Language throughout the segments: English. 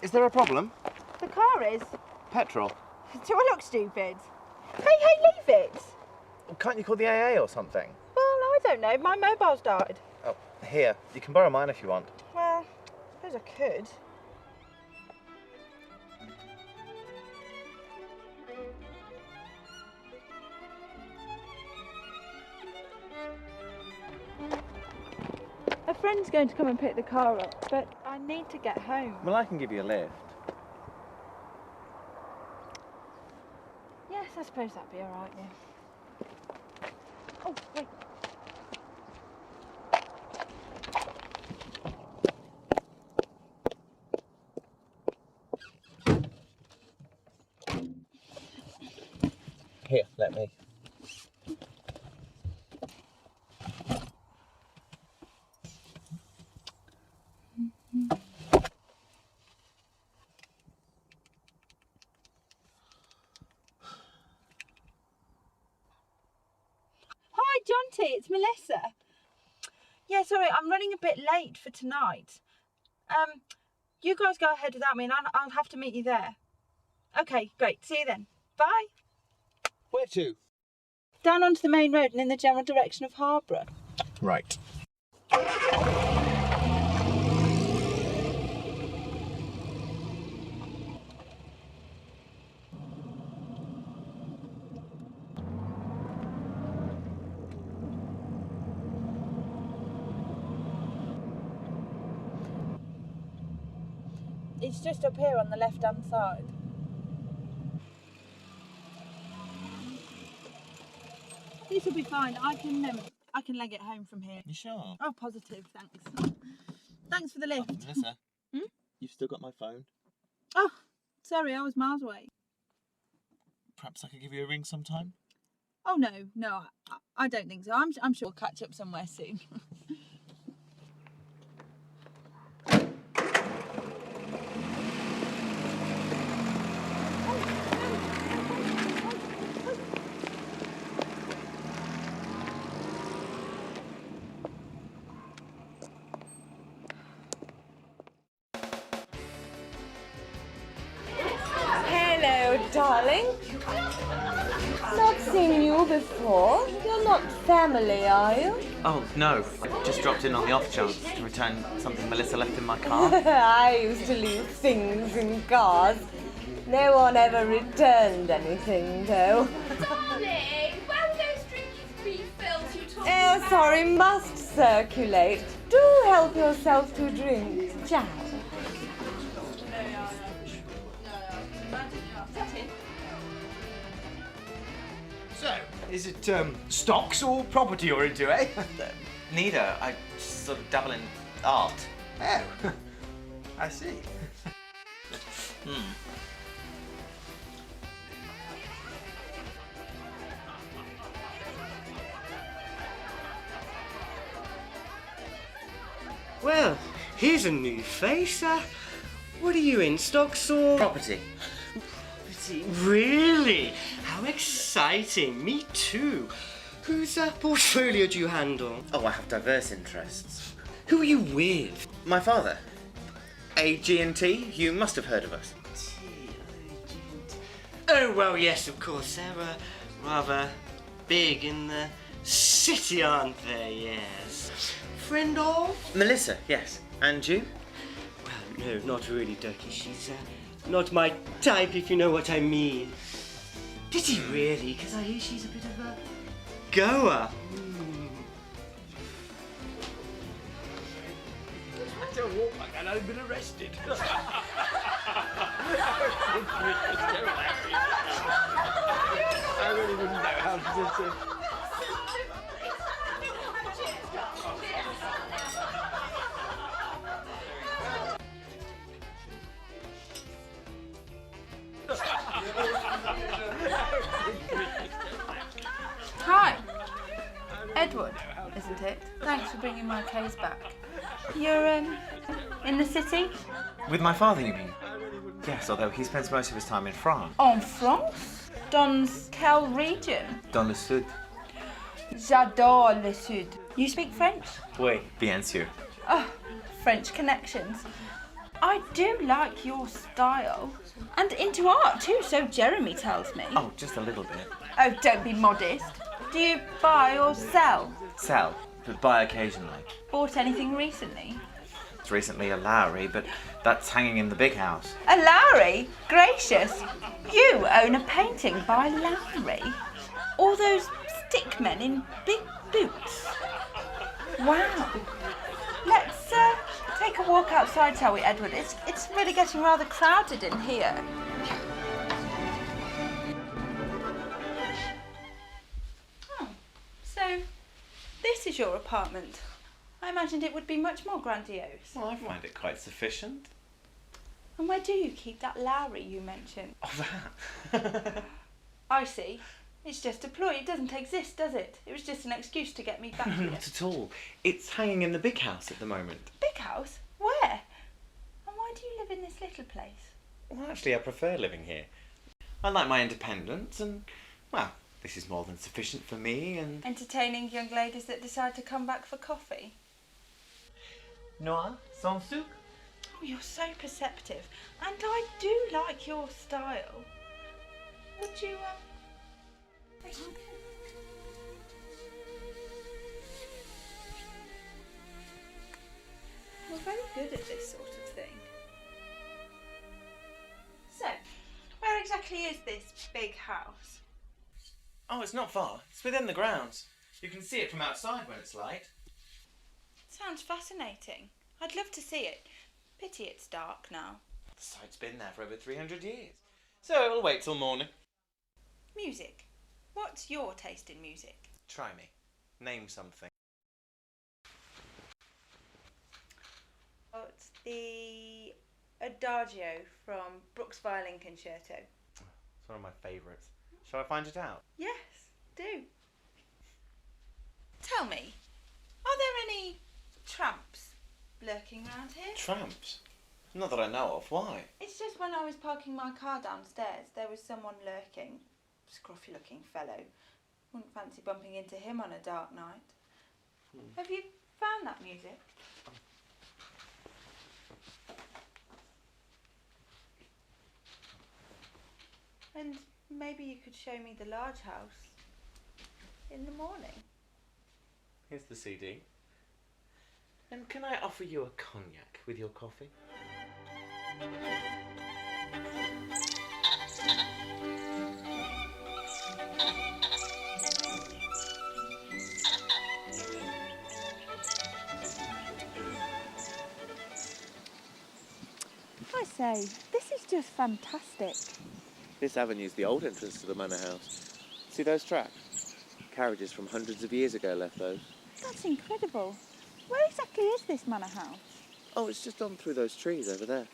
Is there a problem? The car is. Petrol. Do I look stupid? Hey, leave it. Can't you call the AA or something? Well, I don't know. My mobile's died. Oh, here. You can borrow mine if you want. Well, I suppose I could. A friend's going to come and pick the car up, but I need to get home. Well, I can give you a lift. Yes, I suppose that'd be all right, yeah. Oh, wait. Here, let me. Hi, Jonty, it's Melissa. Yeah, sorry, I'm running a bit late for tonight. You guys go ahead without me and I'll have to meet you there. Okay, great. See you then. Bye. Where to? Down onto the main road and in the general direction of Harborough. Right. It's just up here on the left-hand side. This will be fine. I can leg it home from here. You sure? Oh, positive. Thanks. Thanks for the lift. Melissa, you've still got my phone? Oh, sorry, I was miles away. Perhaps I could give you a ring sometime? Oh no, I don't think so. I'm sure we'll catch up somewhere soon. Hello, darling. Not seen you before. You're not family, are you? Oh, no. I just dropped in on the off chance to return something Melissa left in my car. I used to leave things in cars. No one ever returned anything, though. Darling, where were those drinky refills you told me Oh, about? sorry, must circulate. Do help yourself to drinks, Jack. So, is it stocks or property you're into, eh? Neither. I just sort of dabble in art. Oh, I see. Well, here's a new face. What are you in, stocks or... Property. Property? Really? How exciting. Me too. Whose portfolio do you handle? Oh, I have diverse interests. Who are you with? My father. AG&T. You must have heard of us. Oh, well, yes, of course. They're rather big in the city, aren't they? Yes. Friend of? Melissa, yes. And you? Well, no, not really, Ducky. She's not my type, if you know what I mean. Pity, really, because I hear she's a bit of a goer. I don't walk like that, I've been arrested. I really wouldn't know how to... Hi, Edward, isn't it? Thanks for bringing my case back. You're in the city? With my father, you mean? Yes, although he spends most of his time in France. En France? Dans quelle region? Dans le sud. J'adore le sud. You speak French? Oui, bien sûr. Oh, French connections. I do like your style. And into art too, so Jeremy tells me. Oh, just a little bit. Oh, don't be modest. Do you buy or sell? Sell, but buy occasionally. Bought anything recently? It's recently a Lowry, but that's hanging in the big house. A Lowry? Gracious. You own a painting by Lowry? All those stickmen in big boots? Wow. Let's take a walk outside, shall we, Edward? It's really getting rather crowded in here. Oh, so this is your apartment. I imagined it would be much more grandiose. Well, I find it quite sufficient. And where do you keep that Lowry you mentioned? Oh, that. I see. It's just a ploy. It doesn't exist, does it? It was just an excuse to get me back here. Not at all. It's hanging in the big house at the moment. Big house? Where? And why do you live in this little place? Well, actually, I prefer living here. I like my independence and, well, this is more than sufficient for me and... Entertaining young ladies that decide to come back for coffee. Noir, sans sucre? Oh, you're so perceptive. And I do like your style. Would you, We're very good at this sort of thing. So, where exactly is this big house? Oh, it's not far. It's within the grounds. You can see it from outside when it's light. Sounds fascinating. I'd love to see it. Pity it's dark now. The site's been there for over 300 years. So it'll wait till morning. Music. What's your taste in music? Try me. Name something. Oh, it's the Adagio from Brooks Violin Concerto. It's one of my favourites. Shall I find it out? Yes, do. Tell me, are there any tramps lurking around here? Tramps? Not that I know of. Why? It's just when I was parking my car downstairs, there was someone lurking. Scruffy looking fellow. Wouldn't fancy bumping into him on a dark night. Have you found that music? And maybe you could show me the large house in the morning. Here's the CD. And can I offer you a cognac with your coffee? I say, this is just fantastic. This avenue's the old entrance to the manor house. See those tracks? Carriages from hundreds of years ago left those. That's incredible. Where exactly is this manor house? Oh, it's just on through those trees over there.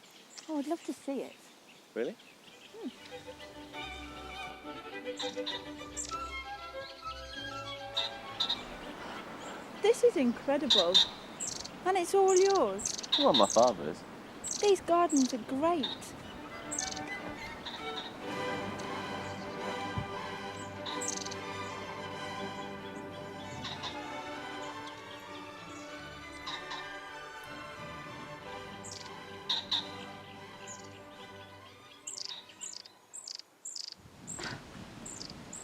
Oh, I'd love to see it. Really? This is incredible. And it's all yours. Well, my father's. These gardens are great.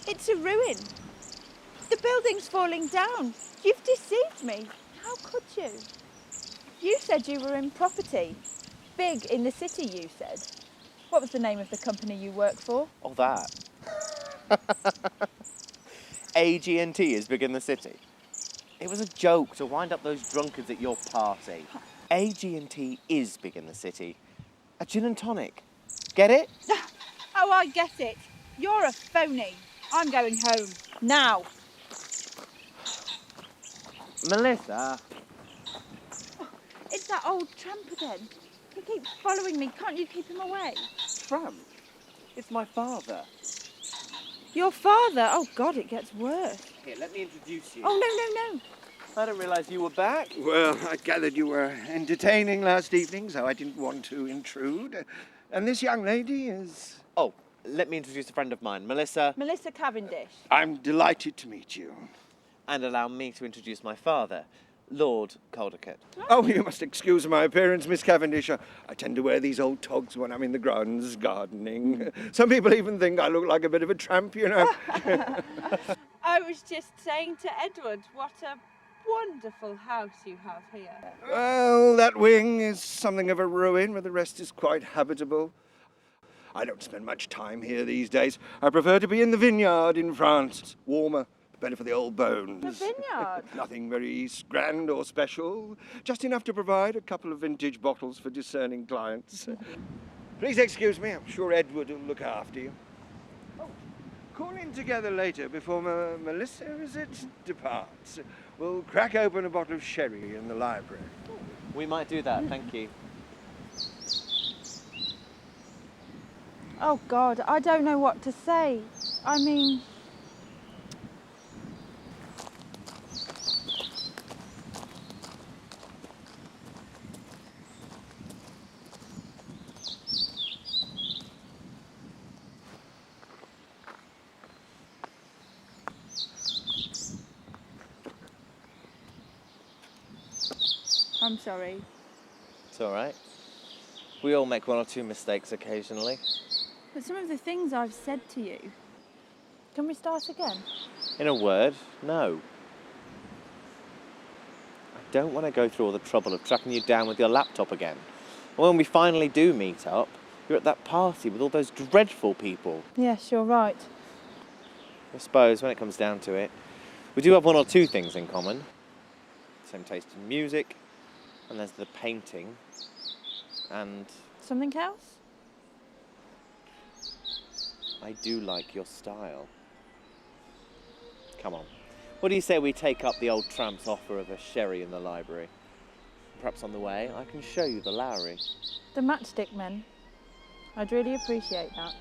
It's a ruin. The building's falling down. You've deceived me. How could you? You said you were in property. Big in the city, you said. What was the name of the company you work for? Oh, that. AG&T is big in the city. It was a joke to wind up those drunkards at your party. AG&T is big in the city. A gin and tonic. Get it? Oh, I get it. You're a phony. I'm going home. Now. Melissa. Oh, it's that old tramp again. He keeps following me. Can't you keep him away? Tramp? It's my father. Your father? Oh, God, it gets worse. Here, let me introduce you. Oh, no. I didn't realise you were back. Well, I gathered you were entertaining last evening, so I didn't want to intrude. And this young lady is... Oh, let me introduce a friend of mine, Melissa. Melissa Cavendish. I'm delighted to meet you. And allow me to introduce my father, Lord Caldicott. Oh, you must excuse my appearance, Miss Cavendish. I tend to wear these old togs when I'm in the grounds gardening. Some people even think I look like a bit of a tramp, you know. I was just saying to Edward, what a wonderful house you have here. Well, that wing is something of a ruin, but the rest is quite habitable. I don't spend much time here these days. I prefer to be in the vineyard in France. It's warmer, better for the old bones. The vineyard? Nothing very grand or special, just enough to provide a couple of vintage bottles for discerning clients. Please excuse me, I'm sure Edward will look after you. Oh, call in together later before Melissa, is it, departs. We'll crack open a bottle of sherry in the library. We might do that, thank you. Oh God, I don't know what to say. I mean... I'm sorry. It's all right. We all make one or two mistakes occasionally. But some of the things I've said to you... Can we start again? In a word, no. I don't want to go through all the trouble of tracking you down with your laptop again. And when we finally do meet up, you're at that party with all those dreadful people. Yes, you're right. I suppose, when it comes down to it, we do have one or two things in common. Same taste in music, and there's the painting, and... Something else? I do like your style. Come on. What do you say we take up the old tramp's offer of a sherry in the library? Perhaps on the way, I can show you the Lowry. The Stickmen. I'd really appreciate that.